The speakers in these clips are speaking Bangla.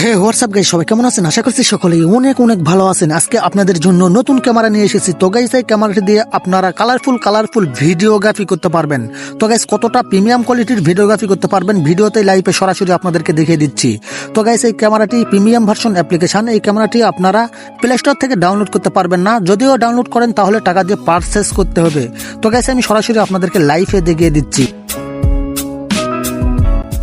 হে হোয়াটসঅ্যাপ গাইস, সবাই কেমন আছেন? আশা করছি সকলেই অনেক অনেক ভালো আছেন। আজকে আপনাদের জন্য নতুন ক্যামেরা নিয়ে এসেছি। তো গাইস, এই ক্যামেরাটি দিয়ে আপনারা কালারফুল ভিডিওগ্রাফি করতে পারবেন। তো গাইস, কতটা প্রিমিয়াম কোয়ালিটির ভিডিওগ্রাফি করতে পারবেন ভিডিওতে লাইভে সরাসরি আপনাদেরকে দেখিয়ে দিচ্ছি। তো গাইস, এই ক্যামেরাটি প্রিমিয়াম ভার্সন অ্যাপ্লিকেশন। এই ক্যামেরাটি আপনারা প্লে স্টোর থেকে ডাউনলোড করতে পারবেন না। যদিও ডাউনলোড করেন তাহলে টাকা দিয়ে পারচেজ করতে হবে। তো গাইস, আমি সরাসরি আপনাদেরকে লাইভে দেখিয়ে দিচ্ছি।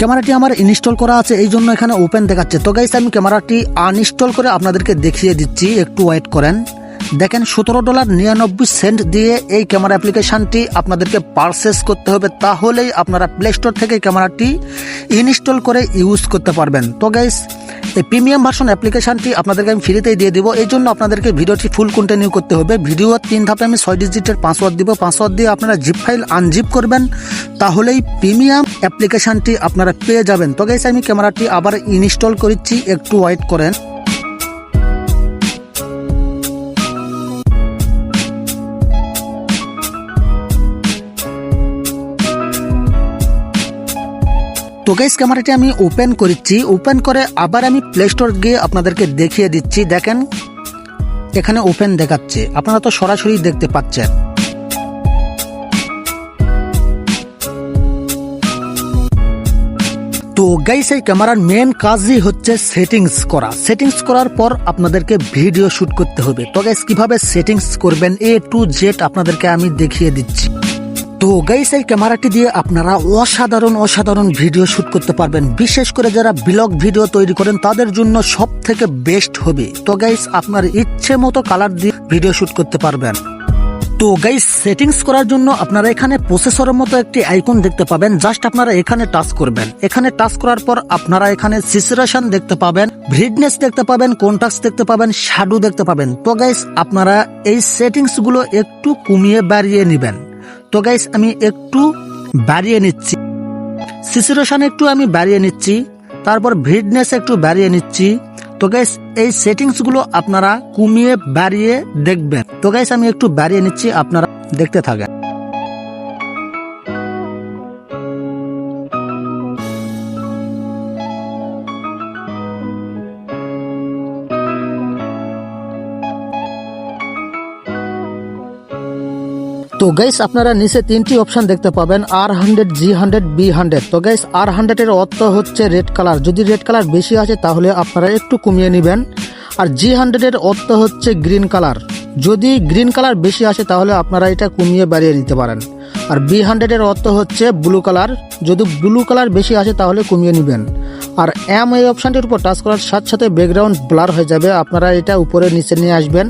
ক্যামেরাটি আমার ইনস্টল করা আছে, এই জন্য এখানে ওপেন দেখাচ্ছে। তো গাইস, আমি ক্যামেরাটি আনইনস্টল করে আপনাদেরকে দেখিয়ে দিচ্ছি, একটু ওয়েট করেন। দেখেন, $17.99 দিয়ে এই ক্যামেরা অ্যাপ্লিকেশনটি আপনাদেরকে পারচেজ করতে হবে, তাহলেই আপনারা প্লে স্টোর থেকে ক্যামেরাটি ইনস্টল করে ইউজ করতে পারবেন। তো গাইস, এই প্রিমিয়াম ভার্সন অ্যাপ্লিকেশনটি আপনাদেরকে আমি ফ্রিতেই দিয়ে দিব। এই জন্য আপনাদেরকে ভিডিওটি ফুল কন্টিনিউ করতে হবে। ভিডিও 3 ধাপে আমি 6 ডিজিটের পাসওয়ার্ড দিব। পাসওয়ার্ড দিয়ে আপনারা জিপ ফাইল আনজিপ করবেন, তাহলেই প্রিমিয়াম অ্যাপ্লিকেশনটি আপনারা পেয়ে যাবেন। তো গাইস, আমি ক্যামেরাটি আবার ইনস্টল করেছি, একটু ওয়েট করেন। তো গাইস, ক্যামেরাটি আমি ওপেন করেছি। ওপেন করে আবার আমি প্লে স্টোর গিয়ে আপনাদেরকে দেখিয়ে দিচ্ছি। দেখেন, এখানে ওপেন দেখাচ্ছে, আপনারা তো সরাসরি দেখতে পাচ্ছেন। তো গাইস, এই ক্যামেরার মেন কাজই হচ্ছে সেটিংস করা। সেটিংস করার পর আপনাদেরকে ভিডিও শুট করতে হবে। তো গাইস, কিভাবে সেটিংস করবেন A to Z আপনাদেরকে আমি দেখিয়ে দিচ্ছি। তো গাইস, এই ক্যামেরাটি দিয়ে আপনারা অসাধারণ ভিডিও শুট করতে পারবেন। বিশেষ করে যারা ব্লগ ভিডিও তৈরি করেন তাদের জন্য সব থেকে বেস্ট হবে। তো গাইস, আপনার ইচ্ছে মতো কালার দিয়ে ভিডিও শুট করতে পারবেন। তো গাইস, সেটিংস করার জন্য আপনারা এখানে প্রসেসরের মতো একটি আইকন দেখতে পাবেন। জাস্ট আপনারা এখানে টাচ করবেন। এখানে টাচ করার পর আপনারা এখানে স্যাচুরেশন দেখতে পাবেন, ব্রাইটনেস দেখতে পাবেন, কন্ট্রাস্ট দেখতে পাবেন, শ্যাডো দেখতে পাবেন। তো গাইস, আপনারা এই সেটিংস গুলো একটু কমিয়ে বাড়িয়ে নেবেন। তো গাইস, আমি একটু বাড়িয়ে নিচ্ছি, স্যাচুরেশন একটু আমি বাড়িয়ে নিচ্ছি, তারপর ব্রাইটনেস একটু বাড়িয়ে নিচ্ছি। তো গাইস, এই সেটিংস গুলো আপনারা কমিয়ে বাড়িয়ে দেখবেন। তো গাইস, আমি একটু বাড়িয়ে নিচ্ছি, আপনারা দেখতে থাকেন। তো গাইস, আপনারা নিচে 3টি অপশন দেখতে পাবেন, R100, G100, B100। তো গাইস, R100 এর অর্থ হচ্ছে রেড কালার। যদি রেড কালার বেশি আসে তাহলে আপনারা একটু কমিয়ে নেবেন। আর G100 এর অর্থ হচ্ছে গ্রিন কালার। যদি গ্রিন কালার বেশি আসে তাহলে আপনারা এটা কমিয়ে বাড়িয়ে নিতে পারেন। আর B100 এর অর্থ হচ্ছে ব্লু কালার। যদি ব্লু কালার বেশি আসে তাহলে কমিয়ে নেবেন। আর এই অপশনটির উপর টাচ করার সাথে সাথে ব্যাকগ্রাউন্ড ব্লার হয়ে যাবে। আপনারা এটা উপরে নিচে নিয়ে আসবেন,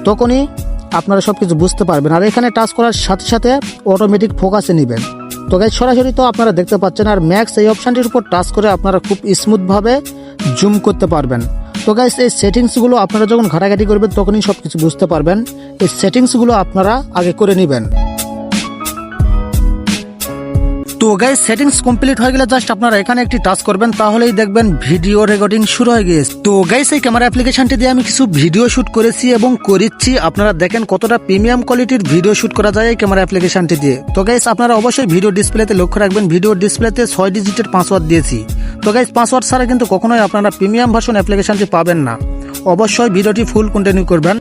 তখনই আপনারা সবকিছু বুঝতে পারবেন। আর এখানে টাচ করার সাথে সাথে অটোমেটিক ফোকাসে নেবেন। তো গাইস, সরাসরি তো আপনারা দেখতে পাচ্ছেন। আর ম্যাক্স এই অপশনটির উপর টাচ করে আপনারা খুব স্মুথ ভাবে জুম করতে পারবেন। তো গাইস, এই সেটিংস গুলো আপনারা যখন ঘাটাঘাটি করবেন তখনই সবকিছু বুঝতে পারবেন। এই সেটিংস গুলো আপনারা আগে করে নেবেন। তো গাইস, সেটিংস কমপ্লিট হয়ে গেলে জাস্ট আপনারা এখানে একটি টাচ করবেন, তাহলেই দেখবেন ভিডিও রেকর্ডিং শুরু হয়ে গিয়েছে। তো গাইস, এই ক্যামেরা অ্যাপ্লিকেশনটি দিয়ে আমি কিছু ভিডিও শুট করেছি এবং করেছি। আপনারা দেখেন কতটা প্রিমিয়াম কোয়ালিটির ভিডিও শুট করা যায় এই ক্যামেরা অ্যাপ্লিকেশনটি দিয়ে। তো গাইস, আপনারা অবশ্যই ভিডিও ডিসপ্লেতে লক্ষ্য রাখবেন, ভিডিও ডিসপ্লেতে 6 ডিজিটের পাসওয়ার্ড দিয়েছি। তো গাইস, পাসওয়ার্ড ছাড়া কিন্তু কখনোই আপনারা প্রিমিয়াম ভার্সন অ্যাপ্লিকেশনটি পাবেন না। অবশ্যই ভিডিওটি ফুল কন্টিনিউ করবেন।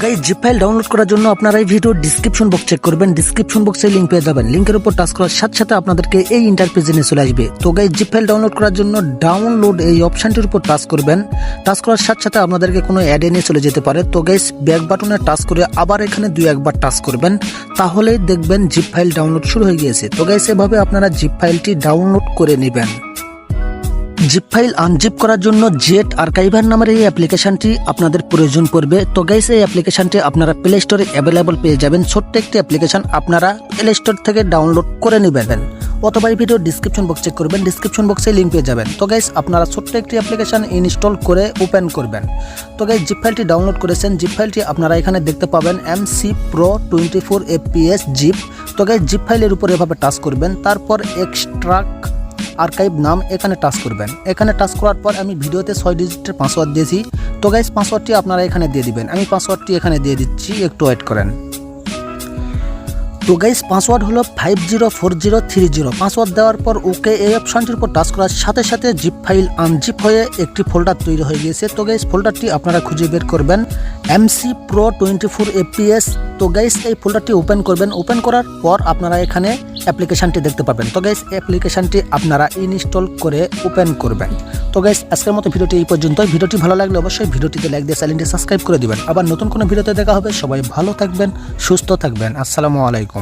গাইস জিপ ফাইল ডাউনলোড করার জন্য আপনারা এই ভিডিও ডিসক্রিপশন বক্স চেক করবেন। ডিসক্রিপশন বক্সে লিংক পেয়ে যাবেন। লিংকের উপর টাচ করার সাথে সাথে আপনাদেরকে এই ইন্টারফেসে নিয়ে চলে আসবে। তো গাইস জিপ ফাইল ডাউনলোড করার জন্য ডাউনলোড এই অপশনটির উপর টাচ করবেন। টাচ করার সাথে সাথে আপনাদেরকে কোনো অ্যাডে নিয়ে চলে যেতে পারে। তো গাইস ব্যাক বাটনে টাচ করে আবার এখানে দুই একবার টাচ করবেন, তাহলেই দেখবেন জিপ ফাইল ডাউনলোড শুরু হয়ে গিয়েছে। তো গাইস এভাবে আপনারা জিপ ফাইলটি ডাউনলোড করে নেবেন। জিপ ফাইল আনজিপ করার জন্য জেট আর্কাইভার নামের এই অ্যাপ্লিকেশনটি আপনাদের প্রয়োজন পড়বে। তো গাইস এই অ্যাপ্লিকেশনটি আপনারা প্লে স্টোরে অ্যাভেলেবল পেয়ে যাবেন। ছোট্ট একটি অ্যাপ্লিকেশন, আপনারা প্লে স্টোর থেকে ডাউনলোড করে নেবেন অথবা এই ভিডিও ডিসক্রিপশন বক্স চেক করবেন। ডিসক্রিপশন বক্সে লিঙ্ক পেয়ে যাবেন। তো গাইস আপনারা ছোট্ট একটি অ্যাপ্লিকেশন ইনস্টল করে ওপেন করবেন। তো গাইস জিপ ফাইলটি ডাউনলোড করেছেন। জিপ ফাইলটি আপনারা এখানে দেখতে পাবেন MCPro24FPS জিপ। তো গাইস জিপ ফাইলের উপর এভাবে টাচ করবেন, তারপর এক্সট্রাক্ট আর্কাইভ নাম এখানে টাচ করবেন। এখানে টাচ করার পর আমি ভিডিওতে 6 ডিজিটের পাসওয়ার্ড দিয়েছি। তো গাইস পাসওয়ার্ডটি আপনারা এখানে দিয়ে দিবেন। আমি পাসওয়ার্ডটি এখানে দিয়ে দিচ্ছি, একটু ওয়েট করেন। তো গাইস পাসওয়ার্ড হলো 504030। পাসওয়ার্ড দেওয়ার পর ওকে এই অপশনটির উপর টাচ করার সাথে সাথে জিপ ফাইল আনজিপ হয়ে একটি ফোল্ডার তৈরি হয়ে গিয়েছে। তো গাইস ফোল্ডারটি আপনারা খুঁজে বের করবেন MCPro24FPS। তো গাইস এই ফোল্ডারটি ওপেন করবেন। ওপেন করার পর আপনারা এখানে অ্যাপ্লিকেশনটি দেখতে পাবেন। তো গাইস অ্যাপ্লিকেশনটি আপনারা ইনস্টল করে ওপেন করবেন। তো গাইস আজকের মতো ভিডিওটি এই পর্যন্ত। ভিডিওটি ভালো লাগলে অবশ্যই ভিডিওটিতে লাইক দিয়ে চ্যানেলটি সাবস্ক্রাইব করে দিবেন। আবার নতুন কোনো ভিডিওতে দেখা হবে। সবাই ভালো থাকবেন, সুস্থ থাকবেন। আসসালামু আলাইকুম।